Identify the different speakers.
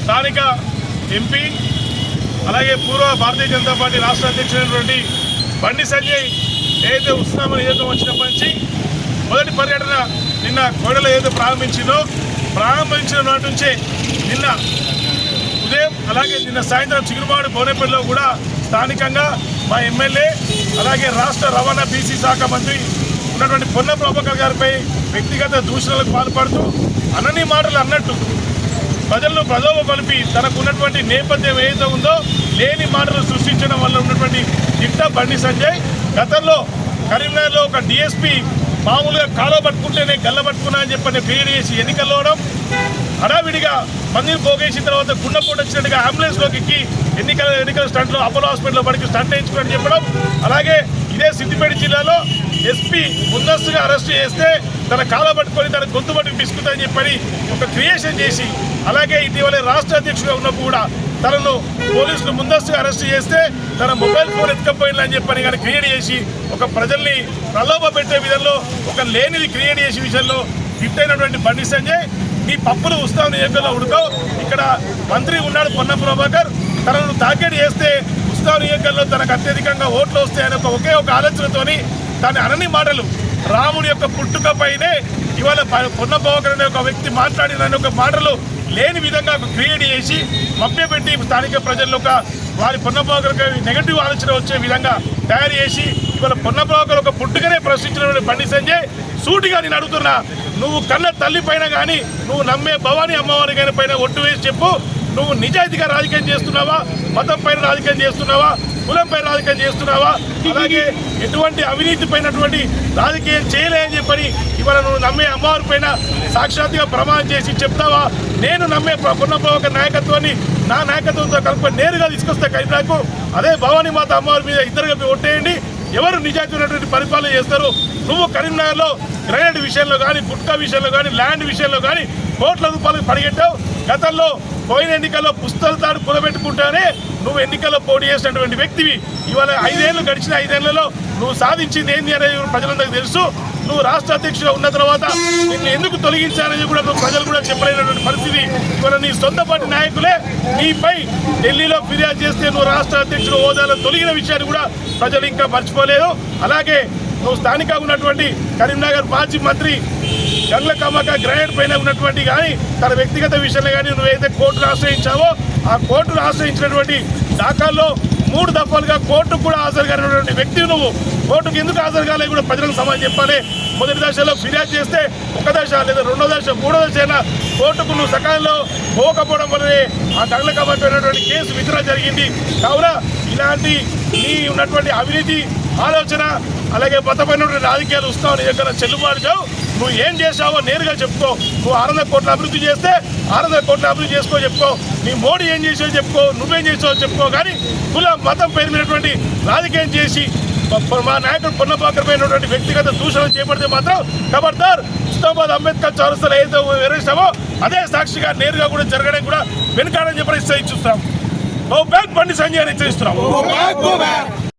Speaker 1: స్థానిక ఎంపీ అలాగే పూర్వ భారతీయ జనతా పార్టీ రాష్ట్ర అధ్యక్షుడైనటువంటి బండి సంజయ్ ఏదైతే ఉస్మానియా నియోజకవర్గం వచ్చినప్పటి నుంచి మొదటి పర్యటన నిన్న కోడలో ఏదైతే ప్రారంభించిన నాటి నుంచే నిన్న ఉదయం అలాగే నిన్న సాయంత్రం చిగురుమాడు బోనేపల్లిలో కూడా స్థానికంగా మా ఎమ్మెల్యే అలాగే రాష్ట్ర రవాణా బీసీ శాఖ మంత్రి ఉన్నటువంటి పొన్న ప్రభాకర్ గారిపై వ్యక్తిగత దూషణలకు పాల్పడుతూ అనని మాటలు అన్నట్టు ప్రజలను ప్రలోభ కలిపి తనకు ఉన్నటువంటి నేపథ్యం ఏదైతే ఉందో లేని మాటలు సృష్టించడం వల్ల ఉన్నటువంటి దిట్ట బండి సంజయ్ గతంలో కరీంనగర్లో ఒక డిఎస్పీ మామూలుగా కాలో పట్టుకుంటేనే గల్ల పట్టుకున్నా అని చెప్పని క్రియేట్ చేసి ఎన్నికల్లోవడం హడావిడిగా మందిని పోగేసిన తర్వాత గుండెపోటు వచ్చినట్టుగా అంబులెన్స్లోకి ఎక్కి ఎన్నికల స్టంట్లో అపోలో హాస్పిటల్లో పడికి స్టంట్ వేయించుకోని చెప్పడం అలాగే ఇదే సిద్దిపేట జిల్లాలో ఎస్పీ ముందస్తుగా అరెస్ట్ చేస్తే తన కాల పట్టుకొని తన గొంతు పట్టుకు పిసుకుతాయని చెప్పని ఒక క్రియేషన్ చేసి అలాగే ఇటీవల రాష్ట్ర అధ్యక్షుడిగా ఉన్నప్పుడు కూడా తనను పోలీసులు ముందస్తుగా అరెస్ట్ చేస్తే తన మొబైల్ ఫోన్ ఎత్తుకపోయిందని చెప్పని కానీ క్రియేట్ చేసి ఒక ప్రజల్ని ప్రలోభ పెట్టే విధంలో ఒక లేనిది క్రియేట్ చేసే విషయంలో హిట్ అయినటువంటి బండి సంజయ్ మీ పప్పులు ఉత్సవం నియోజకవర్గంలో ఉడకవు ఇక్కడ మంత్రి ఉన్నాడు పొన్న ప్రభాకర్ తనను టార్గెట్ చేస్తే ఉత్సవ నియోజకవర్గంలో తనకు అత్యధికంగా ఓట్లు వస్తాయని ఒకే ఒక ఆలోచనతోని దాని అనని మాటలు రాముడి యొక్క పుట్టుకపైనే ఇవాళ పొన్న ప్రభాకర్ అనే ఒక వ్యక్తి మాట్లాడిన ఒక మాటలు లేని విధంగా క్రియేట్ చేసి మభ్యపెట్టి స్థానిక ప్రజల్లో వారి పొన్న ప్రభాకర్ నెగటివ్ ఆలోచన వచ్చే విధంగా తయారు చేసి ఇవాళ పొన్న ప్రభాకర్ ఒక పుట్టుకనే ప్రశ్నించిన బండి సంజయ్ సూటిగా నేను అడుగుతున్నా నువ్వు కన్న తల్లి పైన కానీ నువ్వు నమ్మే భవానీ అమ్మవారి గారి పైన ఒట్టు వేసి చెప్పు నువ్వు నిజాయితీగా రాజకీయం చేస్తున్నావా మతం పైన రాజకీయం చేస్తున్నావా కులం పైన రాజకీయం చేస్తున్నావా అలాగే ఎటువంటి అవినీతి పైనటువంటి రాజకీయం చేయలేదని చెప్పని ఇవాళ నువ్వు నమ్మే అమ్మవారి పైన సాక్షాత్తుగా ప్రమాణం చేసి చెప్తావా నేను నమ్మే పొన్న ప్రభాకర్ నాయకత్వాన్ని నా నాయకత్వంతో కలుపుకొని నేరుగా తీసుకొస్తే కరీంనగర్కు అదే భవానీ మాత అమ్మవారి మీద ఇద్దరు కలిపి ఓటేయండి ఎవరు నిజాయితీ ఉన్నటువంటి పరిపాలన చేస్తారు నువ్వు కరీంనగర్లో గ్రైనేడ్ విషయంలో కానీ గుట్కా విషయంలో కానీ ల్యాండ్ విషయంలో కానీ కోట్ల రూపాయలకు పడిగెట్టావు గతంలో పోయిన ఎన్నికల్లో పుస్తకాలు తాడు కూడబెట్టుకుంటానే నువ్వు ఎన్నికల్లో పోటీ చేసినటువంటి వ్యక్తివి ఇవాళ 5 ఏళ్ళు గడిచిన 5 ఏళ్లలో నువ్వు సాధించింది ఏంది అనేది ప్రజలందరికీ తెలుసు నువ్వు రాష్ట్ర అధ్యక్షుడిగా ఉన్న తర్వాత నిన్ను ఎందుకు తొలగించాలని కూడా ప్రజలు కూడా చెప్పలేనటువంటి పరిస్థితి ఇవాళ నీ సొంత పార్టీ నాయకులే నీపై ఢిల్లీలో ఫిర్యాదు చేస్తే నువ్వు రాష్ట్ర అధ్యక్షుడు హోదాలో తొలగిన విషయాన్ని కూడా ప్రజలు ఇంకా మర్చిపోలేదు అలాగే నువ్వు స్థానికంగా ఉన్నటువంటి కరీంనగర్ మాజీ మంత్రి గండ్ల కమ్మక గ్రైనేడ్ పైన ఉన్నటువంటి కానీ తన వ్యక్తిగత విషయంలో కానీ నువ్వైతే కోర్టును ఆశ్రయించావో ఆ కోర్టును ఆశ్రయించినటువంటి దాఖల్లో 3 దఫాలుగా కోర్టుకు కూడా హాజరు కానిటువంటి వ్యక్తివి నువ్వు కోర్టుకు ఎందుకు హాజరు కాలేదు కూడా ప్రజలకు సమాధానం చెప్పాలి మొదటి దశలో ఫిర్యాదు చేస్తే 1 దశ లేదా 2వ దశ 3వ దశ అయినా కోర్టుకు నువ్వు సకాలంలో పోకపోవడం వల్లనే ఆ గండ్ల కమ్మక అయినటువంటి కేసు విత్డ్రా జరిగింది కావున ఇలాంటి నీ ఉన్నటువంటి అవినీతి ఆలోచన అలాగే మతమైనటువంటి రాజకీయాలు వస్తావు నీ దగ్గర చెల్లుబాటు చావు నువ్వు ఏం చేసావో నేరుగా చెప్పుకో నువ్వు 600 కోట్ల అభివృద్ధి చేస్తే 600 కోట్ల అభివృద్ధి చెప్పుకో నీ మోడీ ఏం చేసావో చెప్పుకో నువ్వేం చేసావో చెప్పుకో కానీ కుల మతం పేరు మీదటువంటి రాజకీయం చేసి మా నాయకుడు పొన్న ప్రభాకర్ పైనటువంటి వ్యక్తిగత దూషణలు చేపడితే మాత్రం ఖబర్దార్ ఉస్మానాబాద్ అంబేద్కర్ చౌరస్తాలో ఏదైతే వివరిస్తామో అదే సాక్షిగా నేరుగా కూడా జరగడానికి కూడా వెనుకాడని చెప్పి ఇస్తాం బండి సంజయ్ అని హెచ్చరిస్తున్నాం.